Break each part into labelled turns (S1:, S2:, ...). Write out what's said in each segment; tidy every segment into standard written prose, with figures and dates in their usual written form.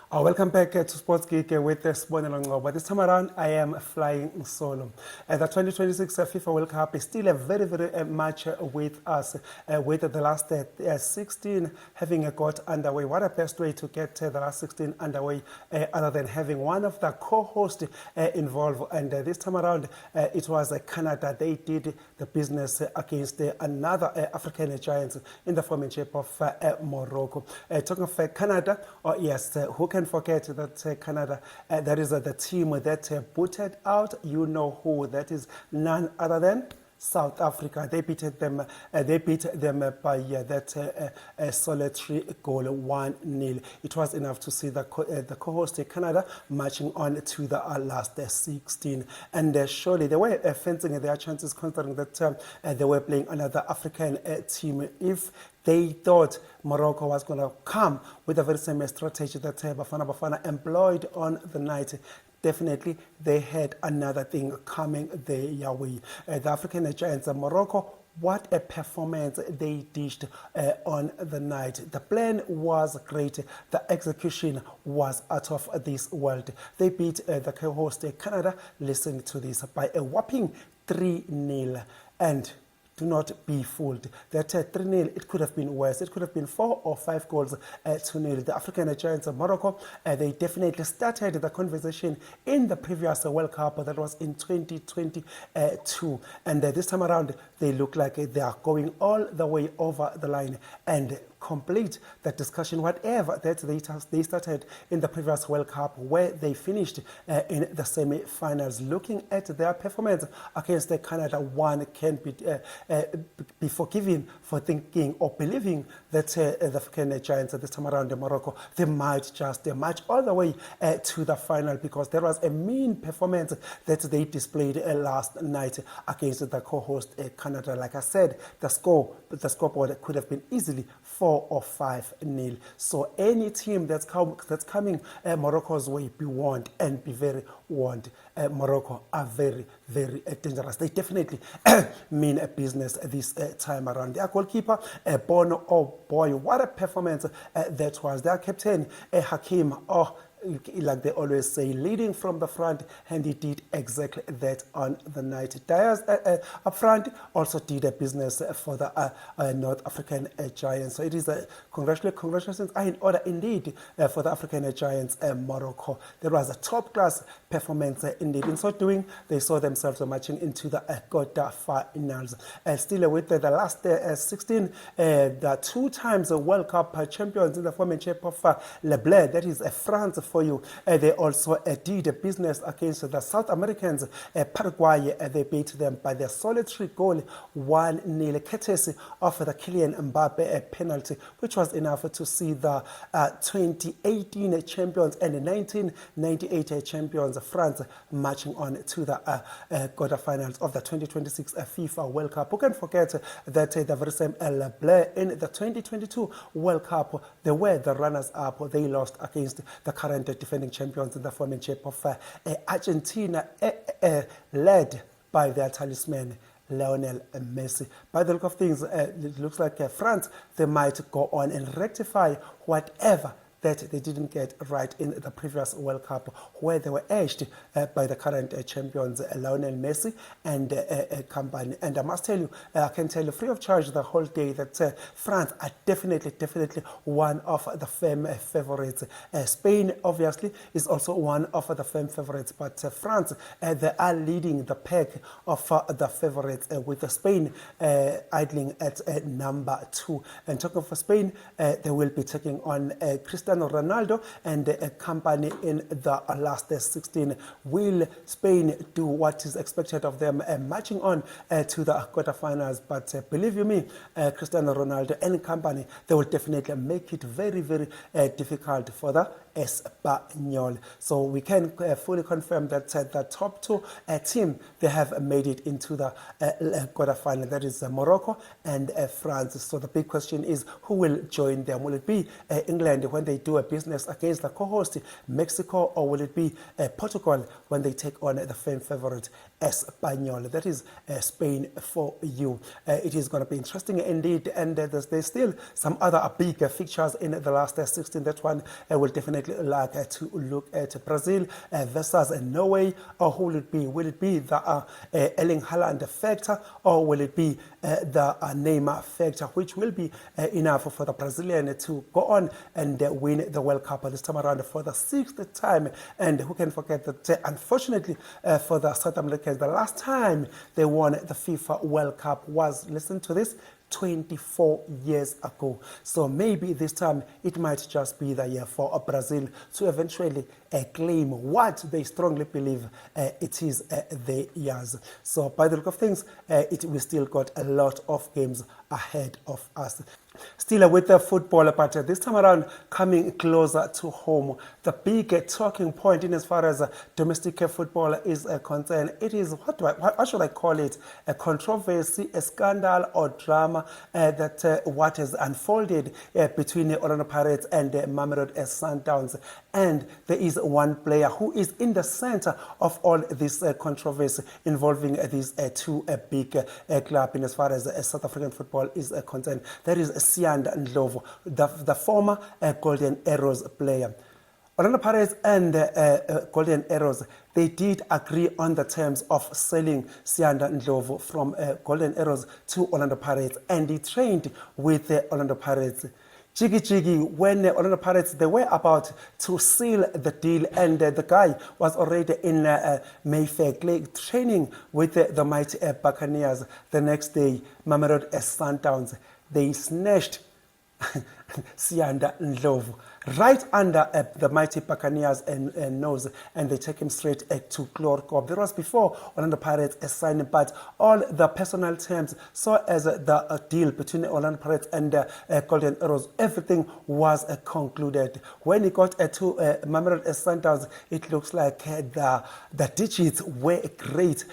S1: Welcome back to Sports Geek with Sibonelo Ngcobo. This time around, I am flying solo. The 2026 FIFA World Cup is still a very much with us, with the last 16 having got underway. What a best way to get the last 16 underway other than having one of the co-hosts involved. And this time around, it was Canada. They did the business against another African giants in the form and shape of Morocco. Talking of Canada, yes, who can forget that Canada, that is the team that booted out, you know who, that is none other than South Africa. They beat them by that solitary goal, 1-0. It was enough to see the co-host Canada marching on to the last 16. And surely they were fencing their chances, considering that they were playing another African team. If they thought Morocco was going to come with a very same strategy that Bafana employed on the night, definitely they had another thing coming their way. The African giants of Morocco, what a performance they dished on the night. The plan was great. The execution was out of this world. They beat the co-host Canada, listen to this, by a whopping 3-0. And do not be fooled. That 3-0, it could have been worse. It could have been 4 or 5 goals to 0. The African giants of Morocco, they definitely started the conversation in the previous World Cup that was in 2022. And this time around, they look like they are going all the way over the line and complete that discussion, whatever that they started in the previous World Cup, where they finished in the semi-finals. Looking at their performance against Canada, one can be forgiven for thinking or believing that the African giants this time around in Morocco, they might just march all the way to the final, because there was a mean performance that they displayed last night against the co-host Canada. Like I said, the scoreboard could have been easily 4 or 5-0. So any team that's coming Morocco's way, be warned and be very warned. Morocco are very dangerous. They definitely mean a business this time around. Their goalkeeper, Bono, oh boy, what a performance that was. Their captain, Hakim, like they always say, leading from the front, and he did exactly that on the night. Diaz up front also did a business for the North African giants. So it is congratulations are in order indeed for the African giants, Morocco. There was a top-class performance indeed. In so doing, they saw themselves marching into the quarter-finals. Still with the last 16, the 2 times World Cup champions in the form and shape of Le Bleu, that is France for you. They also did a business against the South Americans, Paraguay. They beat them by the solitary goal, 1-0, courtesy of the Kylian Mbappe penalty, which was enough to see the 2018 champions and the 1998 champions, France, marching on to the quarterfinals of the 2026 FIFA World Cup. Who can forget that the very same Le Bleu in the 2022 World Cup, they were the runners-up. They lost against the current defending champions in the form and shape of Argentina, led by their talisman, Lionel Messi. By the look of things, it looks like France, they might go on and rectify whatever that they didn't get right in the previous World Cup, where they were edged by the current champions, Lionel Messi and company. And I must tell you, I can tell you free of charge the whole day that France are definitely one of the firm favorites. Spain, obviously, is also one of the firm favorites, but France, they are leading the pack of the favorites, with Spain idling at number 2. And talking of Spain, they will be taking on Cristiano Ronaldo and company in the last 16. Will Spain do what is expected of them, marching on to the quarterfinals? But believe you me, Cristiano Ronaldo and company, they will definitely make it very difficult for the Espanyol. So we can fully confirm that the top 2 team, they have made it into the quarterfinal. That is Morocco and France. So the big question is, who will join them? Will it be England when they do a business against the co-host Mexico, or will it be Portugal when they take on the firm favorite Espanyol? That is Spain for you. It is going to be interesting indeed, and there's still some other big fixtures in the last 16. That one will definitely definitely like to look at Brazil versus Norway, or who will it be? Will it be the Erling Haaland factor, or will it be the Neymar factor, which will be enough for the Brazilian to go on and win the World Cup this time around for the 6th time? And who can forget that, unfortunately, for the South Americans, the last time they won the FIFA World Cup was, listen to this, 24 years ago. So maybe this time it might just be the year for Brazil to eventually claim what they strongly believe it is their years. So by the look of things, we still got a lot of games ahead of us. Still with the football, but this time around coming closer to home. The big talking point in as far as domestic football is concerned, it is, what should I call it, a controversy, a scandal or drama that what has unfolded between Orlando Pirates and Mamelodi Sundowns. And there is one player who is in the center of all this controversy involving these two big clubs in as far as South African football is concerned. That is Siyanda Ndlovu, the former Golden Arrows player. Orlando Pirates and Golden Arrows, they did agree on the terms of selling Siyanda Ndlovu from Golden Arrows to Orlando Pirates, and he trained with Orlando Pirates. Jiggy, when Orlando Pirates, they were about to seal the deal, and the guy was already in Mayfair training with the mighty Buccaneers. The next day, Mamelodi Sundowns, they snatched Siyanda Ndlovu right under the mighty Buccaneers nose, and they take him straight to Chlorkop. There was before Orlando Pirates signing, but all the personal terms, so as the deal between Orlando Pirates and Golden Arrows, everything was concluded. When he got to Mamelodi Sundowns, it looks like the digits were great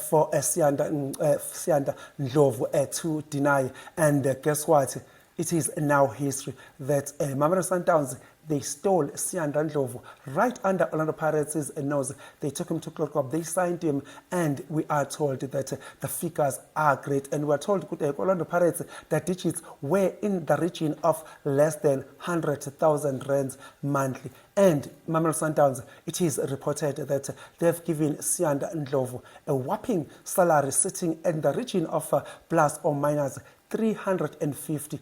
S1: for Siyanda Ndlovu to deny, and guess what? It is now history that Mamelodi Sundowns, they stole Siyanda Ndlovu right under Orlando Pirates' nose. They took him to Chlorkop, they signed him, and we are told that the figures are great. And we are told Orlando Pirates, the digits were in the region of less than 100,000 rands monthly. And Mamelodi Sundowns, it is reported that they've given Siyanda Ndlovu a whopping salary sitting in the region of plus or minus 350,000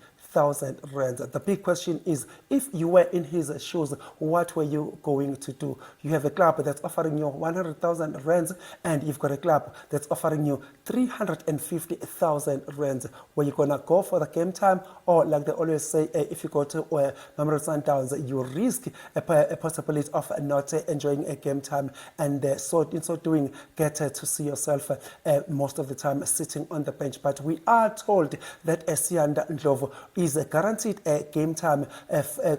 S1: rands. The big question is, if you were in his shoes, what were you going to do? You have a club that's offering you 100,000 rands, and you've got a club that's offering you 350,000 rands. Were you gonna go for the game time, or like they always say, if you go to Mamelodi Sundowns, you risk a possibility of not enjoying a game time, and so in so doing, get to see yourself most of the time sitting on the bench. But we are told that Siyanda Ndlovu is guaranteed game time,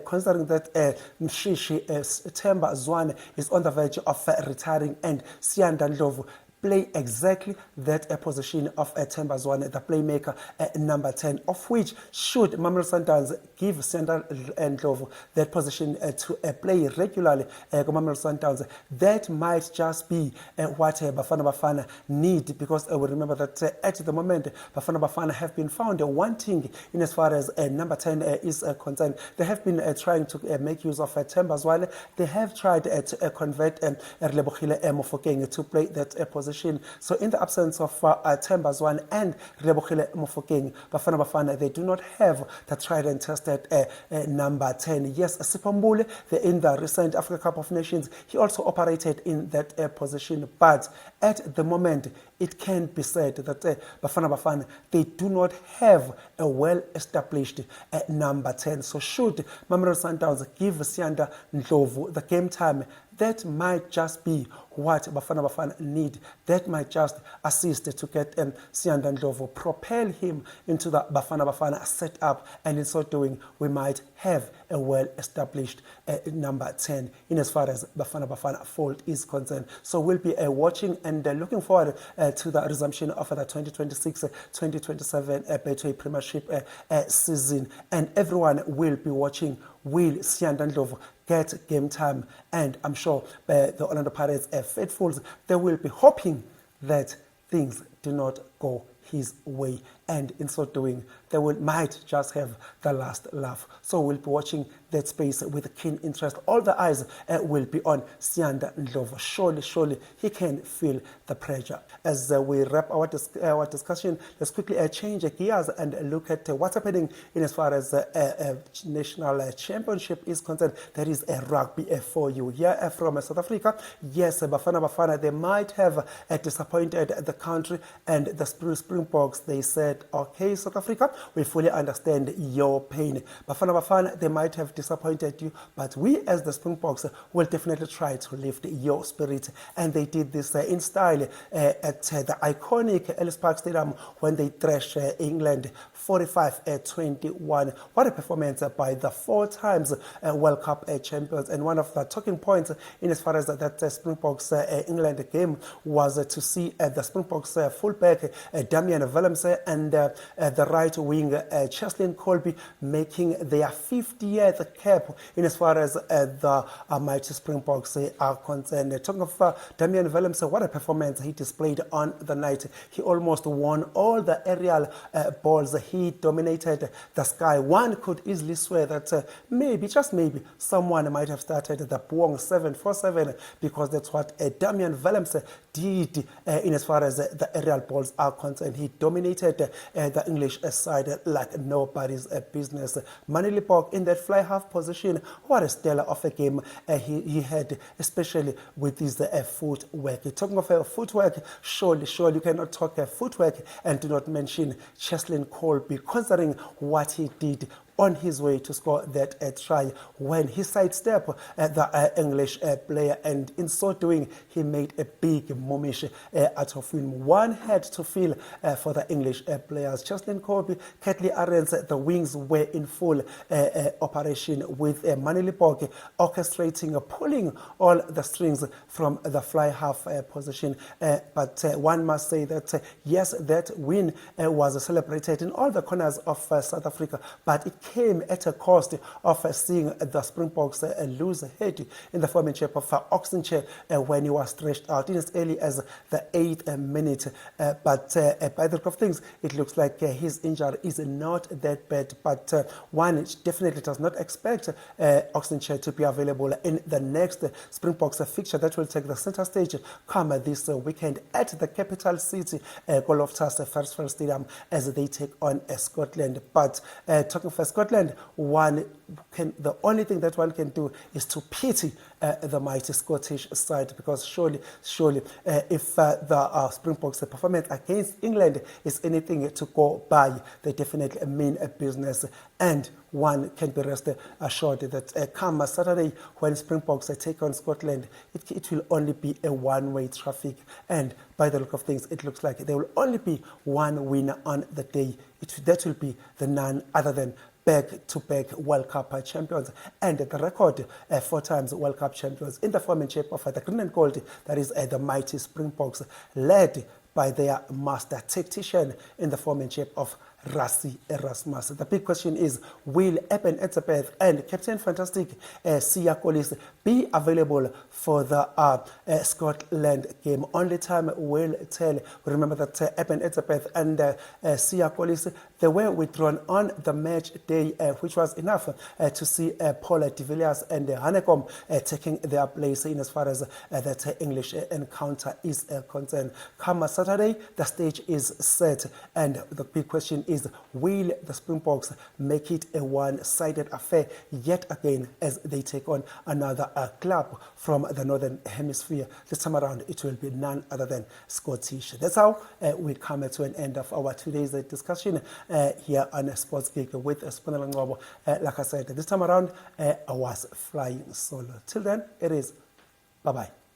S1: considering that Mshishi Themba Zwane is on the verge of retiring, and Siyanda Ndlovu play exactly that position of Themba Zwane, the playmaker number 10, of which should Mamelodi Sundowns give Siyanda Ndlovu that position to play regularly, Mamelodi Sundowns, that might just be what Bafana Bafana need, because we remember that at the moment Bafana Bafana have been found wanting in as far as number 10 is concerned. They have been trying to make use of Themba Zwane. They have tried to convert Relebohile Mofokeng to play that position. So in the absence of Themba Zwane and Relebohile Mofokeng, Bafana Bafana, they do not have the tried and tested number 10. Yes, Sipho Mbule, in the recent Africa Cup of Nations, he also operated in that position. But at the moment, it can be said that Bafana Bafana, they do not have a well-established number 10. So should Mamelodi Sundowns give Siyanda Ndlovu the game time, that might just be what Bafana Bafana need. That might just assist to get Siyanda Ndlovu, propel him into the Bafana Bafana setup, and in so doing, we might have a well-established number 10 in as far as Bafana Bafana fold is concerned. So we'll be watching and looking forward to the resumption of the 2026-2027 Betway Premiership season, and everyone will be watching. Will Siyanda Ndlovu get game time? And I'm sure the Orlando Pirates faithfuls, they will be hoping that things do not go his way. and in so doing, they might just have the last laugh. So we'll be watching that space with keen interest. All the eyes will be on Siyanda Ndlovu. Surely he can feel the pressure. As we wrap our discussion, let's quickly change gears and look at what's happening in as far as national championship is concerned. That is a rugby for you. Here from South Africa, yes, Bafana, they might have disappointed the country and the Springboks. They said, okay, South Africa, we fully understand your pain. Bafana, they might have disappointed you, but we as the Springboks will definitely try to lift your spirit. And they did this in style at the iconic Ellis Park Stadium when they thrashed England 45-21. What a performance by the 4 times World Cup champions. And one of the talking points in as far as that Springboks England game was to see the Springboks fullback Damian Willems and the right wing Cheslin Kolbe making their 50th cap in as far as the mighty Springboks are concerned. Talking of Damian Willems, what a performance he displayed on the night. He almost won all the aerial balls. He dominated the sky. One could easily swear that maybe, just maybe, someone might have started the Buong 747 because that's what Damian Willems did in as far as the aerial balls are concerned. He dominated the English side like nobody's business. Manny Libbok in that fly half position, what a stellar of a game he had, especially with his footwork. Talking of footwork, surely you cannot talk footwork and do not mention Cheslin Kolbe, considering what he did on his way to score that try when he sidestepped the English player, and in so doing he made a big momish out of him. One had to feel for the English players. Cheslin Kolbe, Catley Arends, the wings were in full operation with Manny Libbok orchestrating, pulling all the strings from the fly half position. But one must say that yes, that win was celebrated in all the corners of South Africa, but it came at a cost of seeing the Springboks lose head in the formanship of Oxenche when he was stretched out in as early as the 8th minute. But by the look of things, it looks like his injury is not that bad. But one definitely does not expect Oxenche to be available in the next Springboks fixture that will take the center stage come this weekend at the capital city, Loftus Versfeld Stadium, as they take on Scotland. But talking for Scotland, the only thing that one can do is to pity the mighty Scottish side, because surely if the Springboks performance against England is anything to go by, they definitely mean a business. And one can be rest assured that come Saturday when Springboks take on Scotland, it will only be a one-way traffic. And by the look of things, it looks like there will only be one winner on the day. That will be the none other than back-to-back World Cup champions and the record 4 times World Cup champions in the formanship of the green and gold, that is the mighty Springboks, led by their master tactician in the formanship of Rassie Erasmus. The big question is, will Eben Etzebeth and Captain Fantastic Siya Kolisi be available for the Scotland game? Only time will tell. Remember that Eben Etzebeth and Siya Kolisi, they were withdrawn on the match day, which was enough to see Paula de Villiers and Hanekom taking their place in as far as that English encounter is concerned. Come Saturday, the stage is set, and the big question is, will the Springboks make it a one-sided affair yet again as they take on another club from the Northern Hemisphere? This time around, it will be none other than Scottish. That's how we come to an end of our today's discussion here on Sports Geek with Sibonelo Ngcobo. Like I said, this time around, I was flying solo. Till then, it is bye-bye.